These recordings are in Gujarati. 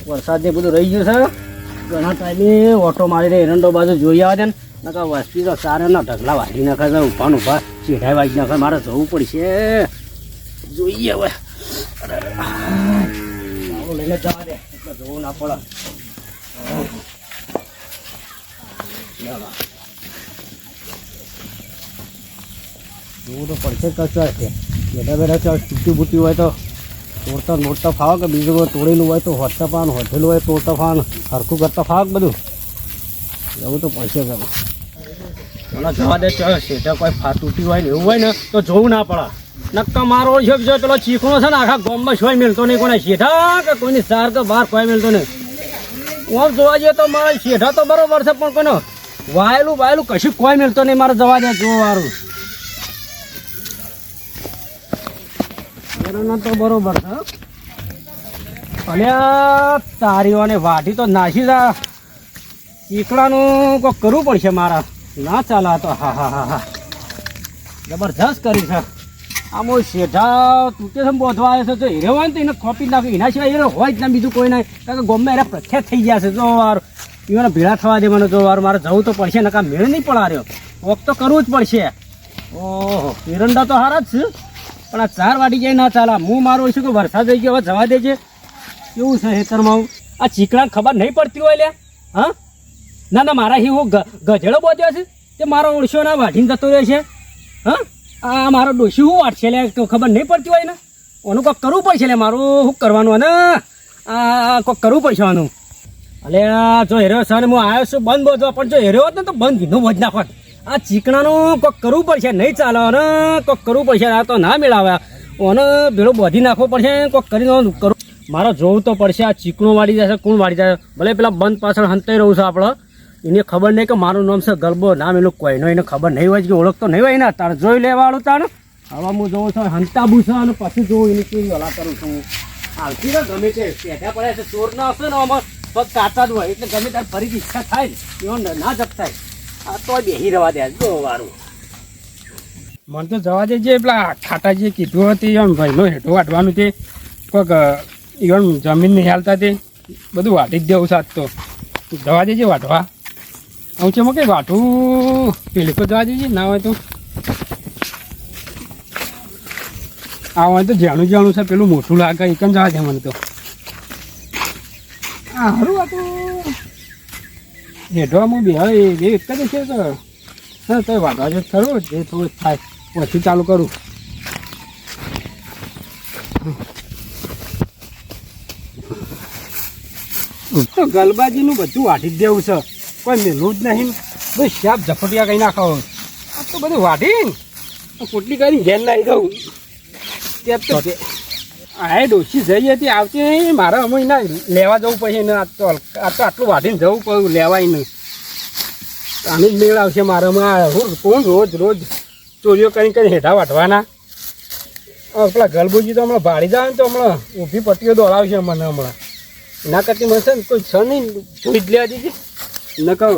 વરસાદ ને બધું રહી ગયું છે. ઘણા ટાઈમે ઓટો મારીને એરંડો બાજુ જોઈ આવે ને નકા વસ્તી તો સારે ના ઢગલા વાગી નાખે છે. ઉભા ને ઉભા ચીઢાઈ વાગી નાખે. મારે જવું પડશે. જોઈએ હવે લઈને જવા દે એટલે જોવું ના પડે. જોવું તો પડશે કશો છે. બેઠા બેઠા ચાલ તૂટી બૂટી હોય તો તોડતા મોડતા ફાવે કે બીજું કોઈ તોડેલું હોય તો હોટતા પાન હોટેલું હોય તોડતા ફાન સરખું કરતા ફાવે બધું જવું તો પડશે કે મને જવા દે. ચાલ શેઠા કોઈ તૂટી હોય ને એવું હોય ને તો જોવું ના પડે. નક્કા મારો છે પેલો ચીકણો છે ને આખા ગામમાં છોય મેળતો નહીં. કોને શેઠા કે કોઈની સાર કે બહાર કોઈ મેળતો નહીં. હું જોવા જઈએ તો મારા શેઠા તો બરોબર છે પણ કોઈનો વાયેલું કશું કોઈ મેળતો નહીં. મારે જવા દે જોવાનું તો બરોબર છે. અને તારીઓને વાઢી તો નાસી જા. ચીકડાનું કોઈક કરવું પડશે મારા. ના ચાલે તો હા હા હા હા જબરજસ્ત કરી છે. આમ શેઠા તૂટે છે બોધવા આવે છે. જો હીરો હોય ને તો એને ખોપી નાખ્યું. એના સિવાય હીરો હોય જ ના બીજું કોઈ નહીં. કારણ કે ગમે એને પ્રખ્યાત થઈ ગયા છે. જો વાર એને ભેળા થવા દે મને. જો વાર મારે જવું તો પડશે ને કાં મેળ નહીં પડાર્યો. વોક તો કરવું જ પડશે. ઓહો એરંડા તો સારા જ છે પણ આ 4 વાટી જાય ના ચાલે. હું મારું છું કે વરસાદ થઈ ગયો હવે જવા દેજે. કેવું છે હેતરમાં આ ચીકડા ખબર નહીં પડતી હોય લે. હા ના ના મારા હું ગધેડો બોધ્યો છે તે મારો ઓળશો ના વાઢીને જતો રહ્યો છે. હા આ મારો ડોશી શું વાટશે લે તો ખબર નહીં પડતી હોય ને. ઓનું કોઈક કરવું પડશે લે. મારું શું કરવાનું અને આ કોઈક કરવું પડશે આનું. એટલે જો હેરો સર હું આવ્યો છું બંધ બોધવા પણ જો હેરો હોત ને તો બંધ કીધું બોધ નાખોત. આ ચીકણાનું કોઈક કરવું પડશે. નહીં ચાલે અને કોઈક કરવું પડશે. આ તો ના મેળાવે. ઓને ભેળો બોધી નાખવો પડશે. કોઈક કરીને કરું મારે જોવું તો પડશે. આ ચીકણું વાળી જશે કોણ વાળી જાય. ભલે પેલા બંધ પાછળ હંતાઈ રહ્યું છે આપણે. એને ખબર નહીં કે મારું નામ છે ગલબો. નામ એનું કોઈનો એને ખબર નહીં હોય કે ઓળખતો નહીં હોય ને. તારે જોઈ લેવાળું તારે હવે હું જોઉં છું હંતાબુ છે અને પછી જોઉં એની કેવી હલા કરું છું. આવતી ને ગમે તે પેઢા પડ્યા છે ચોર ના હશે ને આમાં પગ કાચા જ હોય એટલે ગમે ત્યારે ફરીથી ઈચ્છા થાય એવો ના જપતાય. આ તો બેસી રહેવા દે જો વારું. મને તો જવા દેજે. પેલા ખાટાજીએ કીધું હતું એમ ભાઈનો હેઠો વાટવાનું તે કોઈક એમ જમીન નહીં હાલતા તે બધું વાટી જ દેવું સાત તો જવા દેજે વાટવા. આવું છે કઈ વાટું પેલી તો જવા દેજે. ના હોય તો આ હોય તો જાણું છે પેલું મોટું લાગે એ કેમ જવા દે મને તો. હા સારું વાટું હેઠવામાં બે હવે બે એક જ છે તો હા તો વાટવા જ ખરું જે થોડું થાય પછી ચાલુ કરું. તો ગલબાજીનું બધું વાટી જ દેવું છે. કોઈ મેલું જ નહીં. બસ શાપ ઝપટિયા કઈ નાખો. આ તો બધું વાટીને પોટલી કરીને ઘેર લાવી દઉં. ત્યાં તો આ ડોસી જઈ હતી આવતી નહીં. મારે અમે એના લેવા જવું પડશે ને. આ તો આટલું વાટીને જવું પડ્યું લેવાય નહીં. આનું જ મેળ આવશે મારામાં. કોણ રોજ ચોરીઓ કરીને હેઠા વાટવાના. પેલા ગલબુજી તો હમણાં ભાડી જાય ને તો હમણાં ઊભી પટ્ટીઓ દોડાવશે મને હમણાં. ના કરતી મળશે ને કોઈ છ નહીં જોઈ જ લેવા દીધી ન કહું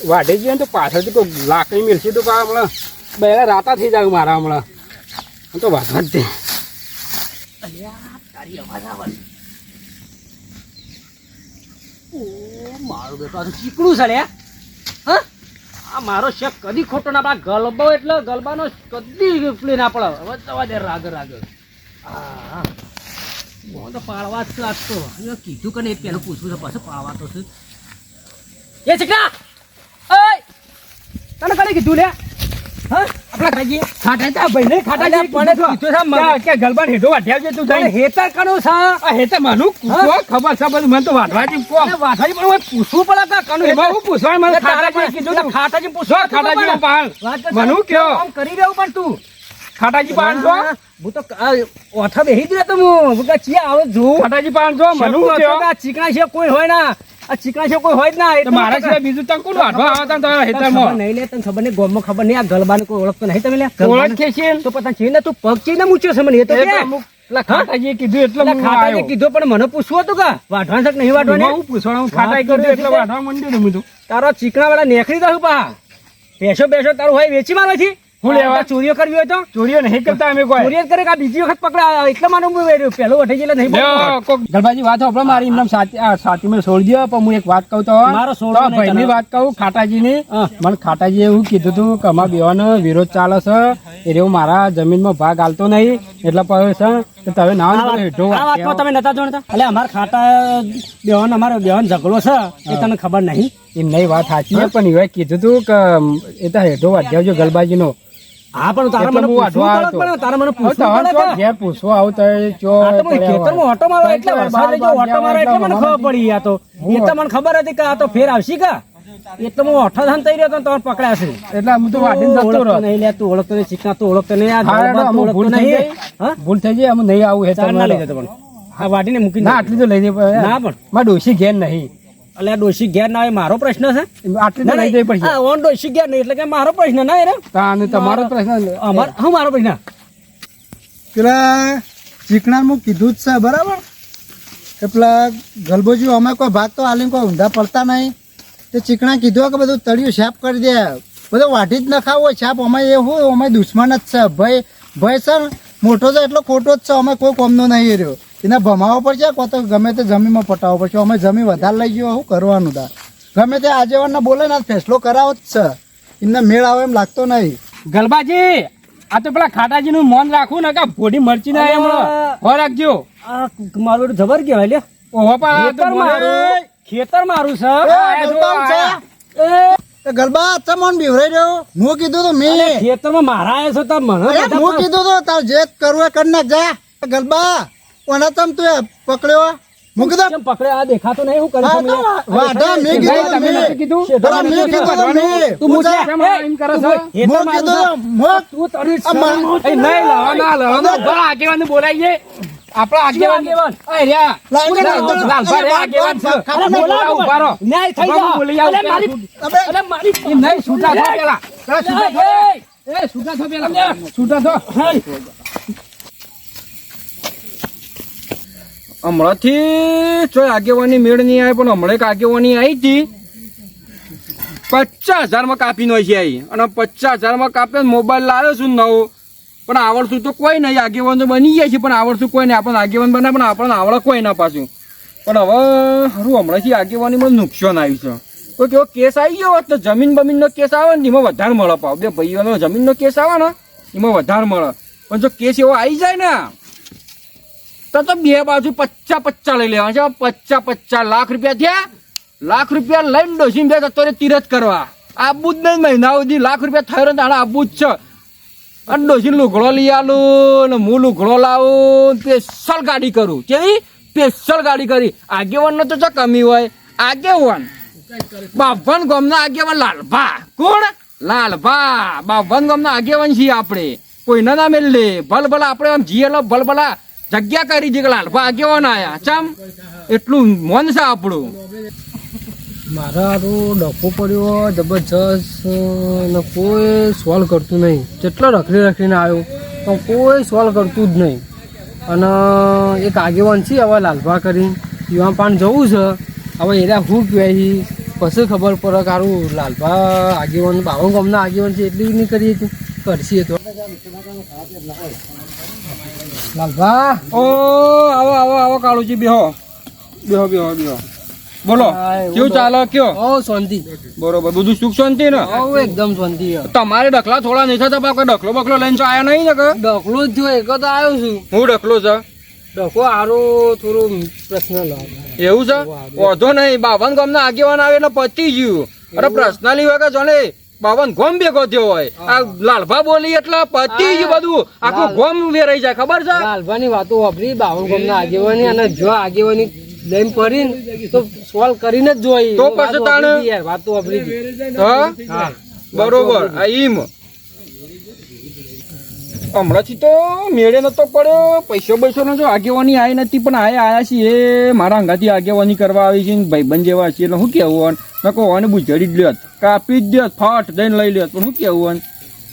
વાઢે જઈએ ને તો પાછળથી કોઈ લાકડી મેળશે તો હમણાં બે રાતા થઈ જાય મારા હમણાં. તો વાંધવા જ દે. તારી અવાજ આવે મારું બેટો ચીકણું છે લે. હા આ મારો શેક કદી ખોટો ના પડે. ગલબો એટલે ગલબાનો કદી પ્લે ના પડે. હવે જવા દે રાગ હા હું તો પાડવા જ લાગતો. કીધું કે નહીં પેલું પૂછવું છે પાછું પાડવા તો છે. એ ચીકણા તને કઈ કીધું લે. હા આપણા ખાજી ખાટા ભાઈ ને ખાટા પડે કે ગલબાન હેઠો વાઢ્યા તું જઈને હેતર કનું છે. હેતર માનું ખબર છે બધું. મને તો વાઢવાજી વાઢવાજી પણ પૂછવું પડે કનું એમાં હું પૂછવા મને ખાટાજી કીધું. ખાટાજી પૂછો ખાટાજી પાલ મનું કયો આમ કરી રહ્યું પણ તું ખાટાજી પાન છો. હું તો ઓઠા બેસી જ રહેતો હું ચિયા આવે જો ખાટાજી પાન છો મનું કયો. ચીકણા છે કોઈ હોય ના. આ ચીકણા છે કોઈ હોય જ ના. મારા સિવાય બીજું તને કોણ વાઢવા આવતા તમારા હેતરમાં નહીં લે. તને ખબર નહીં ગોમમાં ખબર નહીં. આ ગલબાને કોઈ ઓળખતો નહીં તમે લે. ઓળખે છે તો પતા છે ને તું પગ છે ને મૂચ્યો છે મને એ તો ખાટાજીએ કીધું એટલે ખાટાજીએ કીધું પણ મને પૂછવું હતું કે વાઢવા છે કે નહીં વાઢવા. હું પૂછવાનું ખાટાઈ કીધું એટલે વાઢવા માંડ્યું ને. તારો ચીકણા વાળા નેખડી દઉં પા. બેસો તારું હોય વેચી મારવા છે હું લેવા ચોરીઓ કરવી હોય તો ચોરીઓ નહીં કરતા અમે કોઈ ચોરીઓ કરે કે આ બીજી વખત પકડા એટલે મને પહેલો વઠાઈ ગયેલા નહીં ગલબાજી વાત સાંભળો મારી એમને સાચી છોડી દો પણ હું એક વાત કહું તો મારો છોડવો નહીં ભાઈ ની તને. વાત કહું ખાટાજીની હા. મને ખાટાજી એવું કીધું હતું કે અમારા બેવાનો વિરોધ ચાલે છે એટલે હું મારા જમીનમાં ભાગ આલતો નહીં એટલે પછી છે કે તમે ના આ વાતમાં તમે નતા જોડતા એટલે અમારા ખાટા બેવાન અમારો બેવાન ઝઘડો છે એ તને ખબર નહીં એમ નહીં વાત સાચી છે પણ એવા કીધું હતું કે એ તો હેઠો વાગ્યાવજો ગલબાજી નો હા પણ તારે એટલે મને હું પૂછવું વાઢવા પડે, આવ્યો તારે મને હતો. પૂછવું હવે પડે તમારે કે? ઘેર પૂછવા આવું તો ચો આ તો મને ખેતરમાં ઓટો મારો એટલે વરસાદ રહી ગયો, ઓટો મારો એટલે મને ખબર પડી આ તો એ તો મને ખબર હતી કે આ તો ફેર આવશે કા એટલે હું ઓઠો ધાન થઈ રહ્યો તો તમારે પકડ્યા છે એટલે હું તો વાઢીને જતો ઓળખતો રહ્યો નહીં લે તું ઓળખતો નહીં શીખના તું ઓળખતો નહીં આ હા, ગરબા તું અમુક ભૂલ ઓળખતો થઈ નહીં જાય. હા ભૂલ થઈ જાય અમે નહીં આવું હે ચાર ના લઈ તમારે. જતો પણ આ વાટીને મૂકી ના આટલી તો લઈ જઈ પડે ના પણ મારે ડોશી ઘેર નહીં એટલે આ ડોશી ઘેર ના આવે મારો પ્રશ્ન છે આટલી તો લઈ જઈ પડશે હા ઓન ડોશી ઘેર નહીં એટલે કે મારો પ્રશ્ન ના રે તાને તમારો પ્રશ્ન અમાર હું મારો પ્રશ્ન પેલા ચીકણાનું કીધું જ છે બરાબર કે પેલા ગલબોજી અમે કોઈ ભાગ તો આલીને કોઈ ઊંધા પડતા નહીં તે ચીકણા કીધું કે બધું તળિયું સાફ કરી દે બધું વાઢી જ ન ખાવો સાફ અમે એ હું અમે દુશ્મન જ છે ભાઈ ભાઈ સર મોટો છે એટલો ખોટો જ છે અમે કોઈ કોમનો નહીં રહ્યો એને ભમાવો પડશે કો તો ગમે તે જમીનમાં પટાવવો પડશે અમે જમીન વધારે લઈ ગયો શું કરવાનું તા ગમે તે આગેવાનને બોલે ને ફેસલો કરાવો જ છે એમને મેળ આવે એમ લાગતો નહીં ગલબાજી આ તો પેલા ખાટાજી નું મન રાખવું ને કે ભોડી મરચી ના હમણાં હો રાખજો આ મારું બેટું જબર કહેવાય લે ઓહો પણ આ તો ખેતર મારું ખેતર મારું છે એ, ગૌતમ છે. એ ગરબા ચમોન બીવરાઈ રહ્યો હું કીધું તો મેં ખેતરમાં મારા આયા છો તો મને અરે બધા હું કીધું તો તાર જે કરવું એ કરી નાખ જા ગરબા કોને તમ તું એ પકડ્યો હું કીધું કેમ પકડે આ દેખાતો નહીં હું કરી હા, તો વાઢા મેં કીધું તો તમે મેં. નથી કીધું? બરાબર, મેં કીધું તો મેં. તું હું મૂછે. જા. કેમ એમ કરે છે? હું કીધું તો મોક. તું તારી આ મારું- એ નહીં લવાના ભલા આગેવાન બોલાઈએ આપણા આગેવાન આગેવાન? એ રહ્યા લાગે ને, લાલભા રહ્યા આગેવાન છે ખાલી બોલાવો, બોલાવો. ઉભા રહો. ન્યાય થઈ ઉભા જા. બોલી આવો અલે પેલા. મારી- અબે, અલે મારી એમ નહીં છૂટા થો પેલા પેલા છૂટા થો. એ, એ છૂટા થો પેલા છૂટા થો હમણાંથી ચોય આગેવાની મેળ નહીં આવે પણ હમણાં એક આગેવાની આવી હતી 50,000 કાપી નો છે આવી અને 50,000 કાપે મોબાઈલ લાવ્યો છું નવો પણ આવડતું તો કોઈ નહીં આગેવાન તો બની ગયા છે પણ આવડતું કોઈ નહીં આપણને આગેવાન બને પણ આપણને આવડે કોઈ ના પાછું પણ હવે હારું હમણાંથી આગેવાનીમાં નુકસાન આવ્યું છે કોઈ કેવો કેસ આવી ગયો હોત તો જમીન બમીનનો કેસ આવે ને એમાં વધારે મળે પાવ બે ભાઈઓનો જમીનનો કેસ આવે ને એમાં વધારે મળે પણ જો કેસ એવો આવી જાય ને તો બે બાજુ 50 લઈ લેવા છે 50 લાખ રૂપિયા થયા લાખ રૂપિયા લઈને ડોસીને બે જતો રે તીરથ કરવા આબુ જ નહીં મહિના સુધી લાખ રૂપિયા થયો ને તાણે આબુ જ છે અને ડોસીને લુગડો લઈ આલું ને હું લુગડો લાવું સ્પેશિયલ ગાડી કરું કેવી સ્પેશિયલ ગાડી કરી આગેવાન તો જો કમી હોય આગેવાન બાવન ગામના આગેવાન લાલભા કોણ લાલભા બાવન ગામના આગેવાન છીએ આપણે કોઈના ના મેલે ભલભલા આપણે આમ જીએ ભલભલા જગ્યા કરી છે કે લાલભા આગેવાન આયા ચમ એટલું મન છે આપણું મારા હારું ડખો પડ્યો જબરજસ્ત ને કોઈ સોલ્વ કરતું નહીં જેટલો રખડીને આવ્યો તો કોઈ સોલ્વ કરતું જ નહીં અને એક આગેવાન છે હવે લાલભા કરીને યુવા પાન જવું છે હવે એરા શું કહેવાય પછી ખબર પડે કે હારું લાલભા આગેવાન બાવન ગામના આગેવાન છે એટલી નહીં કરીએ કરશીએ તો લાલભા ઓ આવો આવો આવો કાળુજી બેહો બેહો બેહો બેહો બોલો કેવું ચાલે કયો ઓ શાંતિ બરોબર બધું સુખ શાંતિ ને ઓ એકદમ શાંતિ તમારે ડખલા થોડા નહીં થતા બા કોઈ ડખલો બખલો લઈને તો આયા નહીં ને કે ડખલો જ થયો એક તો આવ્યો છું હું ડખલો છે ડખો હારો થોડું પ્રશ્નલ એવું છે વાંધો નહીં બાવન ગામના આગેવાન આવે એટલે પતી ગયું અરે પર્સનલી હોય કે જોને બાવન ગોમ ભેગો થયો હોય આ લાલભા બોલી એટલે પતી ગયું બધું આખું ગોમ વેરાઈ જાય ખબર છે લાલભાની વાતો વાપરી બાવન ગામના આગેવાની અને જો આગેવાની લઈને પડીને તો સોલ્વ કરીને જ જોઈ તો પછી તાણે વાતો વાપરી હા બરોબર આ ઈમ હમણાંથી તો મેળે નતો પડ્યો પૈસો નો જો આગેવાની આવી નથી પણ આયા છીએ મારા અંગાથી આગેવાની કરવા આવી છે ભાઈબંધ જેવા છીએ એટલે શું કેવું નકો અને બુજડી જ લ્યોત કાપી જ દ્યોત ફાટ દઈને લઈ લ્યોત પણ શું કેવું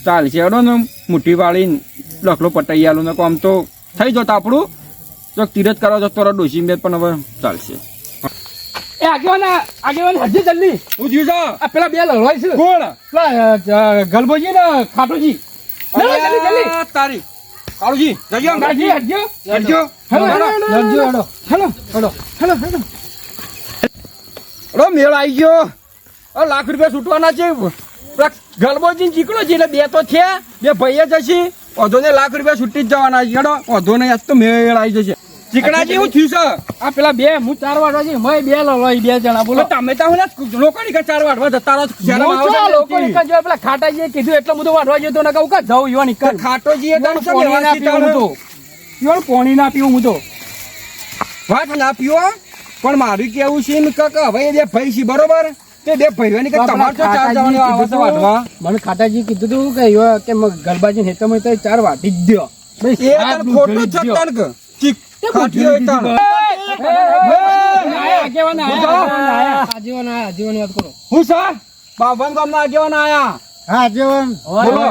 ચાલશે હેડો ને મુઠ્ઠી વાળીને ડખલો પટાઈ આલું નકો આમ તો થઈ જત આપણું જો તીરથ કરવા જતો ડોસી બે પણ હવે ચાલશે એ આગેવાન હજી જલ્દી હું થયું છે આ પેલા બે લડવાય છે કોણ પેલા ગલબોજી ને ખાટોજી અલ્યા, તારી કાળુજી જજો અંગાજી હટજો હેલો હેલો મેળ આવી ગયો લાખ રૂપિયા છૂટવાના છે પેલા ગલબોજી ચીકણો છે એટલે બે તો છે બે ભાઈ જ હશે વધો ને લાખ રૂપિયા છૂટી જ જવાના છે હેડો વધો નહીં આજ તો મેળ આવી જશે ચીકણાજી એવું થયું છે આ પેલા બે હું 4 વાટવા છે મેં બે લઈ 2 જણા બોલો તમે તો હું લોકોની કે 4 વાટવા જતા રહો લોકો નીકળ જો પેલા ખાટાજીએ કીધું એટલો બધો વાટવા જતો ને કહું કે જાઉં ઈવા નીકળ ખાટોજી એ પાણી ના પીવું હું તો ઈવન પાણી ના પીવું હું તો વાત ના પીવો પણ મારું કેવું છે ને કે હવે એ બે ભાઈ છે બરોબર તે બે ભાઈઓની કે તમારે તો 4 જવાનું આવે છે વાટવા મને ખાટાજી કીધું તું કે ઈવા કે ગરબાજી હેતમાં તો 4 વાટી જ દ્યો એ તને ખોટું જ છતાં કે ચીક ખાટીઓ એ તને આજીવન વાત કરો હું સર બાવન ગામના આગેવાન આયા હા જીવન બોલો.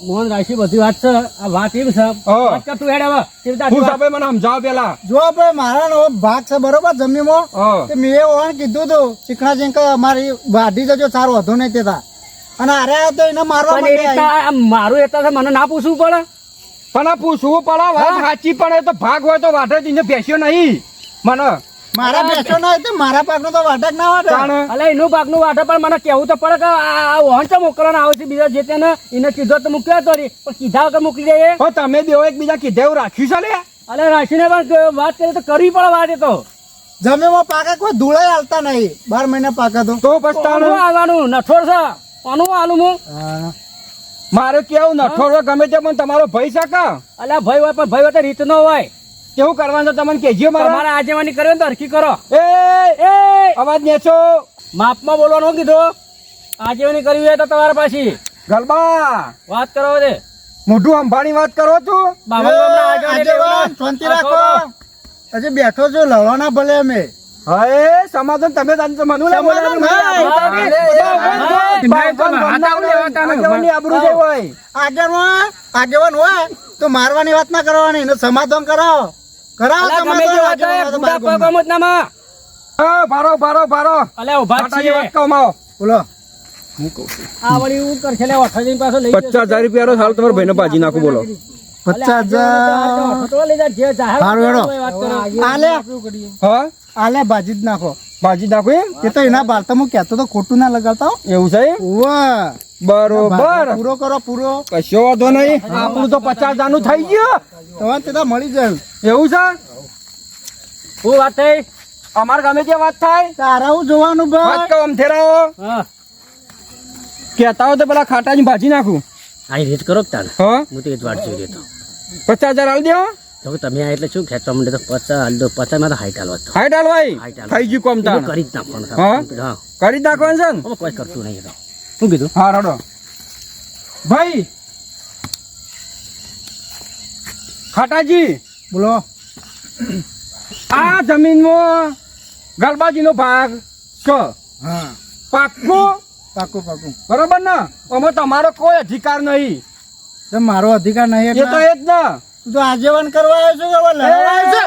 મોહન રાશિ બધી વાત છે આ વાત એવી છે વાત કર તું હેડ હવે કેવી રીતે હું સાહેબ મને સમજાવ પેલા જો ભાઈ મારા નવો ભાગ છે બરોબર જમીનમાં તે મેં ઓણ કીધું તું ચીકણાજી કે અમારી વાઢી જજો સારું વધુ નહીં તેતા અને અરે તો એને મારવા પણ એ માંડ્યા. રીતના આ મારું એટલા છે મને ના પૂછવું પડે પણ આ પૂછવું પડે વાત સાચી પણ એ તો ભાગ હોય તો વાટે જ બેસ્યો નહીં મને મારા બેસો ના હોય તો મારા પાકનો તો વાટક ના વાટે જાણે અલે એનું ભાગનું વાટે પણ મને કેવું તો પડે કે આ વહન તો મોકલવાના આવે છે બીજા જે તેને એને કીધો તો મૂક્યો તો પણ કીધા વગર મોકલી દે પણ તમે બેવ એકબીજા કીધે એવું રાખ્યું છે લે અલે રાખીને પણ વાત કરી તો કરવી પડે વાત એ તો જમીનમાં પાકે કોઈ ધૂળે હાલતા નહીં 12 મહિના પાકે તો તો પસ્તાનો કોનું આવવાનું નઠોડ છે કોનું આલું હું મારે કેવું નઠોડો ગમે તે પણ તમારો ભાઈ શાકા અલે ભાઈ હોય પણ ભાઈ હોય તો રીત નો હોય કેવું કરવાનું છે તમને કેજો મારા તમારે આજેવાની કર્યો ને તો હરખી કરો એ એ અવાજ નેચો માપમાં બોલવાનું કીધું આજેવાની કરવી હોય તો તમારા પાછી ગલબા વાત કરો દે મોઢું અંબાણી વાત કરો તું બાબા ગામના આગેવાન એટલે એવું ના. શાંતિ રાખો હજી બેઠો છો લડો ના ભલે અમે હે સમાધાન તમે જાણતો મનુ લે સમાધાન આબરૂ જેવું હોય આગેવાન હોય તો મારવાની વાત ના કરવાની એનું સમાધાન કરાવો કરાવો અલા ગમે તે વાત હોય, સમાધાન બુઢા પગમાં જ નામાં. હા ભારો ભારો ભારો અલે ઉભા જ માતાજી વાત છીએ. કહો માવો બોલો આ વળી હું કરશે લે અઠાજી પાછો લઈ જશે. 50,000 રૂપિયા હાલ તમારા ભાઈને બાજી નાખું બોલો અલે 50,000 તો લઈ જા, જે જાહેર હારું હેડો. વાત કરો. આલે હા આલે બાજી જ નાખો બાજી નાખું એમ એ તો એના બાર તો હું કહેતો તો ખોટું ના લગાવતા હો. એવું છે એમ? વાહ બરોબર પૂરો કરો પૂરો કશો વાંધો નહીં આપણું તો 50,000 નું થઈ ગયું તમારે તે તો મળી જાય એવું છે હું વાત થઈ અમારા ગામે જે વાત થાય તારા હું જોવાનું વાત ભાઈ કહો આમ થેરાવો હા કહેતા હોય તો પેલા ખાટાની ભાજી નાખું આ રીત કરો કે તાને હા હું તો એ જ વાટ જોઈ રહ્યો 50,000 હાલ દો તો તમે આ એટલે શું ખેંચવા માંડે તો 50 હાલ દો 50 માં તો હાઈટ હાલવા તો હાઈટ હાલવાઈ હાઈટ હાલ. થઈ ગયું કોમ એવું તાણ કરી જ નાખવાનું છે. હા? હા કરી જ નાખવાનું છે ને હવે કોઈ કરતું નહીં એ તો. શું કીધું હા રડો ભાઈ ખાટાજી બોલો આ જમીનમાં ગલબાજીનો ભાગ છે હા પાક્કું પાકું પાકું બરોબર ને આમાં તમારો કોઈ અધિકાર નહીં તો મારો અધિકાર નહીં એ તો એટલે એ જ ને તું તો આજીવન કરવા આવ્યો છો કે હવે લડવા આવ્યો છો?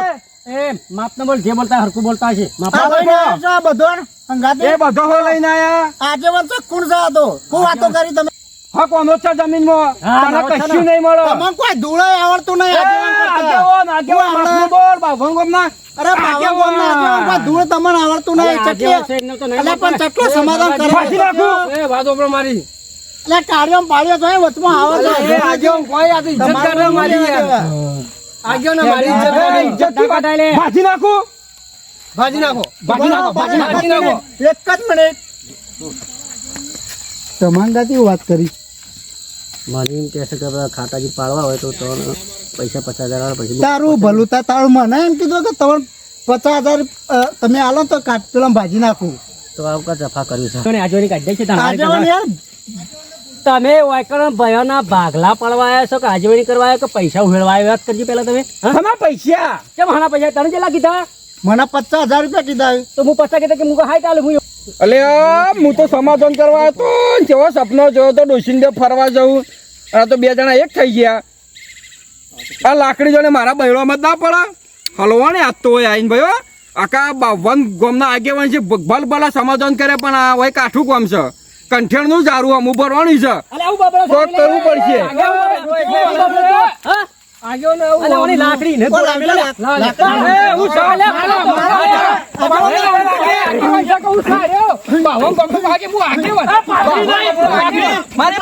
એ માપ ન બોલ જે બોલતા હરકું બોલતા હશે માપ આ લઈને આવ્યો છો આ બધો અંગાતે? એ બધો હો લઈને આયા આજીવન તો કોણ છે આ તો શું વાતો કરી તમે હક આનો છે જમીનમાં હા, તને બરાબર છે ને. કશું નહીં મળે તમને કોઈ ધૂળે આવડતું નહીં એ, આજીવન કરતા. આગેવાન, આગેવાન, હું માથું બોલ, બાભણ ગામના. અરે બાવા ગામના આજીવન કોઈ ધૂળ તમને આવડતું નહીં અરે, ચટલી આગેવાન છે એમને તો નહીં અલે પણ મળતા. ચટલો સમાધાન કરે ફાંસી નાખું. એ વાત ઓપરો મારી એટલે કાઢ્યો પાડ્યો તો એ વચમાં આવે અલા, છે એ આગેવાન કોઈ આ તો ઇજ્જત તમારે કાઢવા મારી યાર. આગેવાન ને મારી ઇજ્જત એ, કાઢી. ઇજ્જતથી કાઢાય લે. ભાજી નાખું ભાજી નાખો ભાજી નાખો, ભાજી નાખો. ભાજી નાખો. એક જ મિનિટ તમાંગાથી વાત કરી મને એમ કહે છે કે બધા ખાતાજી પાડવા હોય તો પૈસા 50,000 પછી તારું ભલું થાય તારું મને એમ કીધું કે તમે 50,000 તમે આલો તો કાટ પેલા ભાજી નાખું તો આવું કા જફા કર્યું છે આજોની કાઢી દે છે આજીવન યાર તમે વાયકણ ભયોના ભાગલા પડવા આવ્યા છો કે આજવણી કરવા આવ્યા કે પૈસા ઉમેળવા આવ્યા વાત કરજો પેલા તમે હા? તમારા પૈસા કેમ હાના પૈસા તને કેટલા કીધા મને 50,000 રૂપિયા કીધા તો હું 50 કીધા કે મુકા હાઈટ આલે હું અલે હું તો સમાધાન કરવા હતો ને જેવો સપનો જોયો તો ડોસીને ફરવા જવું આ તો બે જણા એક થઈ ગયા આ લાકડી જોડે મારા બૈરોમાં જ ના પડે હલવા ને આજ તો હોય આઈને ભાઈ આખા 52 ગામના આગેવાન છે ભલ ભલા સમાધાન કરે પણ આ હોય કાઠું કામ છે કંઠેણનું જારું અમુક ભરવાની છે અલે આવું બાબરો કોક કરવું પડશે. હા આગેવાન આવું અલે ઓની લાકડી ને ઓ, લાકડી. એ હું ચાલે આગેવાન મારી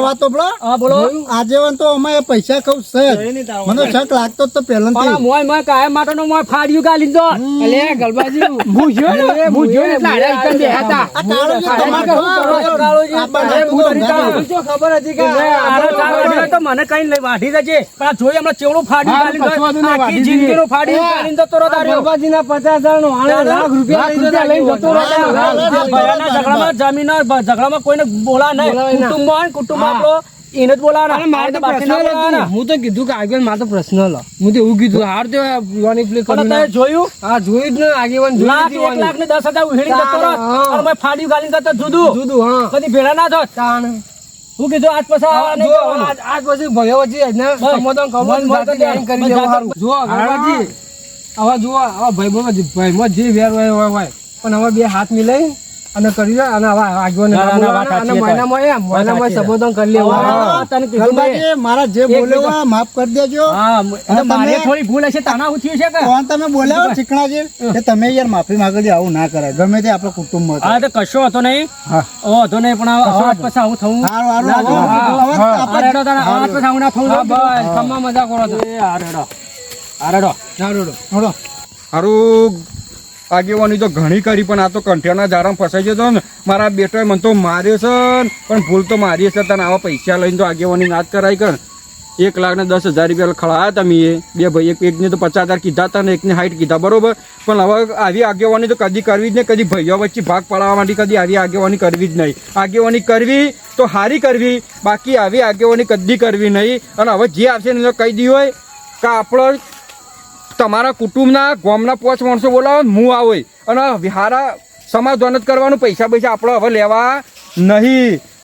વાત સાંભળો. હા બોલો આગેવાન તો અમે પૈસા ખાવ છે જ. મને શક લાગતો જ તો પણ આ પહેલાથી. મોય કાયમ માટેનો મોય ફાડ્યું ગાલી દો અલે ગલબાજી હું જોયો એટલે હારે એકદમ બેહતા આ કાળોજી તમારે શું કરો છો, કાળોજી? આપણને અરે, બધું હું તને ઊંધા કહું. જો ખબર હતી કે આરો ચાર વાગ્યો તો મને કઈ લઈ વાઢી જજે પણ આ જોઈ હમણાં ચેવડું ફાડ્યું હા, ગાલી દો. કશું વાંધો નહીં, આખી વાઢી જિંદગીનું ફાડ્યું ગાલી દો તો રો તાર્યો. ગલબાજીના 50,000 નો આણે લાખ રૂપિયા લઈને જતો લાખ રહ્યો. રૂપિયા. ભયાના ઝઘડામાં જમીનના ઝઘડામાં કોઈને બોલા નહીં બોલાવે ના. કુટુંબ હોય ને કુટુંબ આપણો એને જ બોલાવાના. મારે તો બાકી ના પ્રશ્ન બોલાવાના. હું તો કીધું કે આગેવાન મારે તો પ્રશ્ન લો હું તો એવું કીધું હાર તો યુવાની પ્લે પણ કર્યું તમે ના. જોયું હા જોયું જ ને આગેવાન લાખ જોયું 1 લાખ ને 10,000 ઉહેડી જતો રહો. હા. અને મેં ફાડ્યું ગાલી કરતો જુદું જુદું હા કદી ભેળા ના થોત. તાણ હું કીધું આજ પછી આવા નહીં જો કરવાનું. આજ પછી ભયો વચ્ચે એને બસ. સમોદન કમોદન બસ, જાતે બસ, ન્યાય કરી બસ, લેવું જાતે. હારું. જો ગલબાજી હવે જુઓ હવે ભાઈમાં જે વેર હોય પણ હવે બે હાથ મિલાઈ અને કરી લે અને હવે આગેવાન ના, ના, વાત સાચી છે. મહિનામાં સંબોધન કરી લેવું હા, તને કીધું મેં. ગલબાજી, મારા જે બોલ્યો હોય માફ કરી દેજો. હા, અને મારે તમે- થોડી ભૂલ હશે તાના હું થયું છે કે કોણ તમે બોલ્યા હો ચીકણાજી કે તમે યાર માફી માંગી આવું ના કરાય ગમે તે આપણો કુટુંબ હા તો કશો હતો નહીં હા. હતો નહીં પણ આજ પછી આવું થવું હારું, હારું, ના, હારું. હા, હવે હા, આપણે- રેડો તારે, આજ પછી આવું ના થવું હા જોઈએ. બસ ખમ્મા મજા કરો તો એ આ રેડો. આ રેડો. હાલો. હારું આગેવાની તો ઘણી કરી પણ આ તો કંઠેરના જારામાં ફસાઈ જતો ને મારા બેટોએ મને તો માર્યો છે ને, પણ ભૂલ તો મારી છે તને આવા પૈસા લઈને તો આગેવાની નાદ કરાય કર 1,10,000 રૂપિયા ખળાયા તમે એ બે ભાઈ એકને તો 50,000 કીધા હતા ને એકને 60 કીધા બરોબર પણ હવે આવી આગેવાની તો કદી કરવી જ નહીં કદી ભાઈઓ વચ્ચે ભાગ પાડવા માટે કદી આવી આગેવાની કરવી જ નહીં આગેવાની કરવી તો હારી કરવી બાકી આવી આગેવાની કદી કરવી નહીં અને હવે જે આવશે ને તો કહી દી હોય કે આપણો તમારા કુટુંબના ગામના 5 માણસો બોલાવો ને હું આવે અને હારા સમાધાન જ કરવાનું પૈસા આપણે હવે લેવા નહીં